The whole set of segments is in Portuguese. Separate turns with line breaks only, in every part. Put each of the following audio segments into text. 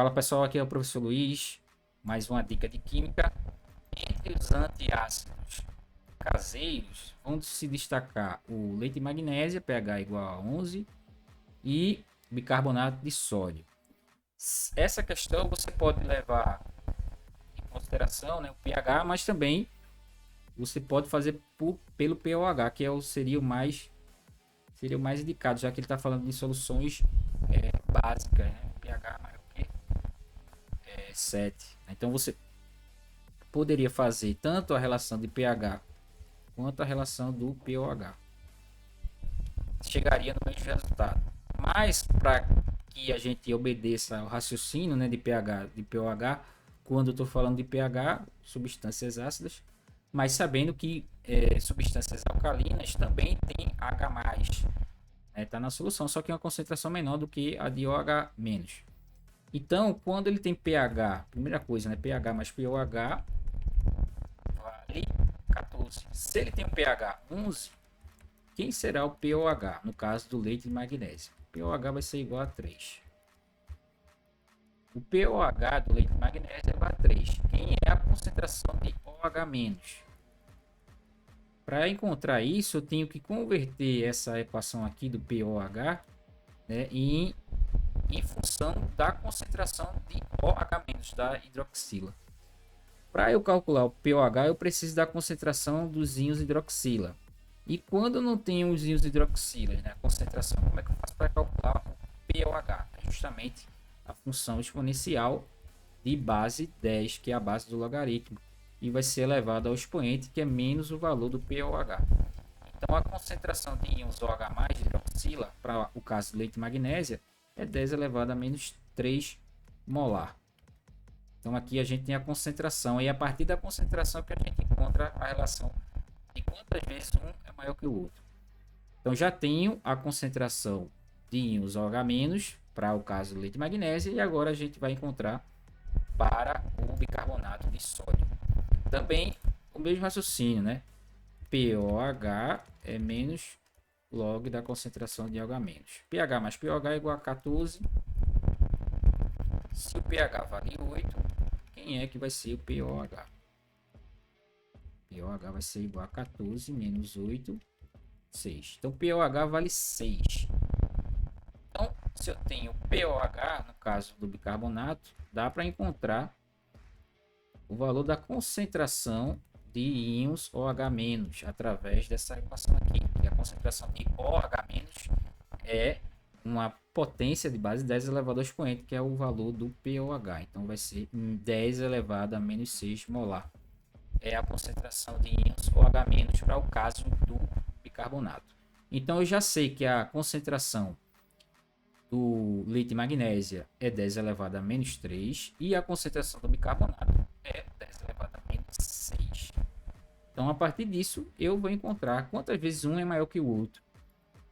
Fala pessoal, aqui é o professor Luiz. Mais uma dica de química. Entre os antiácidos caseiros, vão se destacar o leite de magnésia, pH igual a 11, e bicarbonato de sódio. Essa questão você pode levar em consideração, né, o pH, mas também você pode fazer pelo pOH, que seria o mais indicado, já que ele está falando de soluções básicas, né? pH maior que 7. Então você poderia fazer tanto a relação de pH quanto a relação do pOH. Chegaria no mesmo resultado. Mas para que a gente obedeça ao raciocínio, né, de pH, de pOH, quando eu estou falando de pH, substâncias ácidas, mas sabendo que substâncias alcalinas também tem H+, está na solução, só que é uma concentração menor do que a de OH-. Então, quando ele tem pH, primeira coisa, né, pH mais pOH vale 14. Se ele tem um pH 11, quem será o pOH? No caso do leite de magnésio, o pOH vai ser igual a 3. O pOH do leite de magnésio é igual a 3. Quem é a concentração de OH-? Para encontrar isso, eu tenho que converter essa equação aqui do pOH, né, em função da concentração de OH- da hidroxila. Para eu calcular o pOH, eu preciso da concentração dos íons hidroxila. E quando eu não tenho os íons hidroxila, né, a concentração, como é que eu faço para calcular o pOH? É justamente a função exponencial de base 10, que é a base do logaritmo, e vai ser elevado ao expoente, que é menos o valor do pOH. Então, a concentração de íons OH+ de hidroxila, para o caso do leite de magnésia, é 10 elevado a menos 3 molar. Então, aqui a gente tem a concentração, e a partir da concentração que a gente encontra a relação de quantas vezes um é maior que o outro. Então, já tenho a concentração de íons OH- para o caso do leite de magnésia, e agora a gente vai encontrar para o bicarbonato de sódio. Também o mesmo raciocínio, né? pOH é menos log da concentração de OH-. pH mais pOH é igual a 14. Se o pH vale 8, quem é que vai ser o pOH? pOH vai ser igual a 14 menos 8, 6. Então, pOH vale 6. Então, se eu tenho pOH, no caso do bicarbonato, dá para encontrar o valor da concentração de íons OH- através dessa equação aqui, que a concentração de OH- é uma potência de base 10 elevado ao expoente, que é o valor do pOH. Então vai ser 10 elevado a menos 6 molar. É a concentração de íons OH- para o caso do bicarbonato. Então eu já sei que a concentração do leite de magnésia é 10 elevado a menos 3 e a concentração do bicarbonato é 10 elevado a menos 6. Então, a partir disso, eu vou encontrar quantas vezes um é maior que o outro,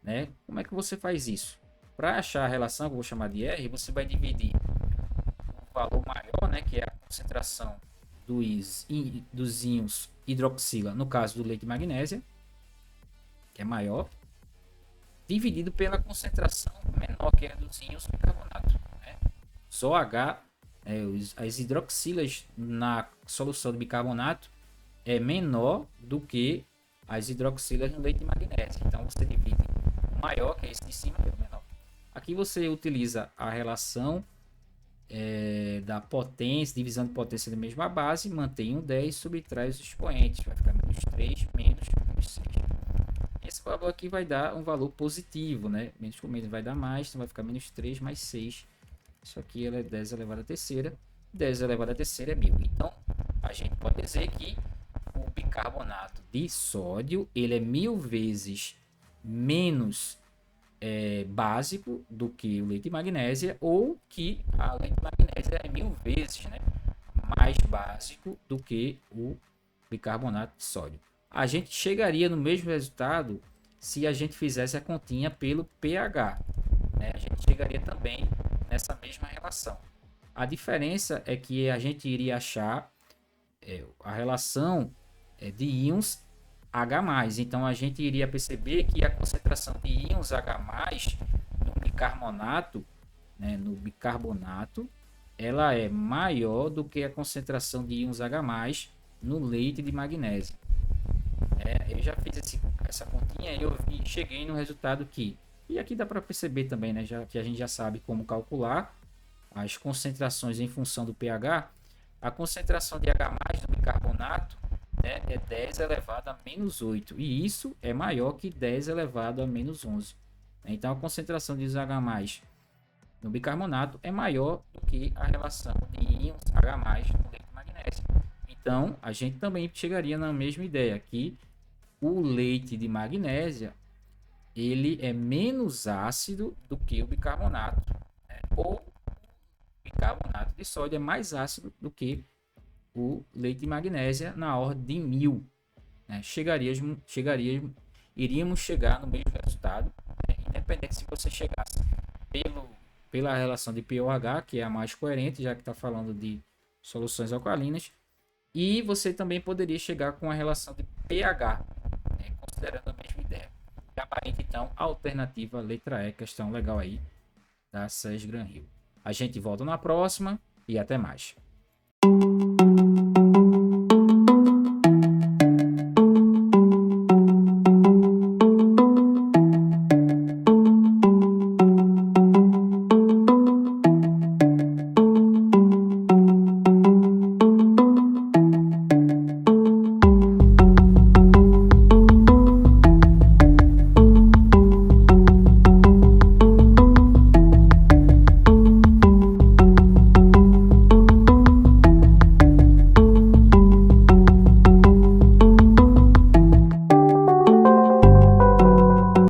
né? Como é que você faz isso? Para achar a relação, que eu vou chamar de R, você vai dividir o valor maior, né, que é a concentração dos íons hidroxila, no caso do leite de magnésia, que é maior, dividido pela concentração menor, que é dos íons bicarbonato, né? Só H, as hidroxilas na solução de bicarbonato é menor do que as hidroxilas no leite de magnésio. Então você divide o maior, que é esse de cima, pelo menor. Aqui você utiliza a relação da potência, divisão de potência da mesma base, mantém um 10, subtrai os expoentes, vai ficar menos 3, menos 6. Esse valor aqui vai dar um valor positivo, né? Menos com menos vai dar mais, então vai ficar menos 3 mais 6. Isso aqui é 10 elevado à terceira. 10 elevado à terceira é 1000. Então, a gente pode dizer que o bicarbonato de sódio ele é 1000 vezes menos básico do que o leite de magnésia, ou que a leite de magnésia é 1000 vezes, né, mais básico do que o bicarbonato de sódio. A gente chegaria no mesmo resultado se a gente fizesse a continha pelo pH, né? A gente chegaria também nessa mesma relação. A diferença é que a gente iria achar a relação de íons H+. Então a gente iria perceber que a concentração de íons H+ no bicarbonato, né, no bicarbonato ela é maior do que a concentração de íons H+ no leite de magnésio. Eu já fiz essa continha e cheguei no resultado que, e aqui dá para perceber também, né, já que a gente já sabe como calcular as concentrações em função do pH. A concentração de H+ do bicarbonato, né, é 10 elevado a -8, e isso é maior que 10 elevado a -11. Então a concentração de H+ no bicarbonato é maior do que a relação de íons H+ no leite de magnésio. Então a gente também chegaria na mesma ideia, que o leite de magnésia ele é menos ácido do que o bicarbonato, né? Ou o bicarbonato de sódio é mais ácido do que o leite de magnésia na ordem de 1000, né? Iríamos chegar no mesmo resultado, né? Independente se você chegasse pela relação de pOH, que é a mais coerente, já que está falando de soluções alcalinas, e você também poderia chegar com a relação de pH, né? Considerando a mesma ideia. Gabarito, então, alternativa letra E, questão legal aí da SES Gran Rio. A gente volta na próxima e até mais.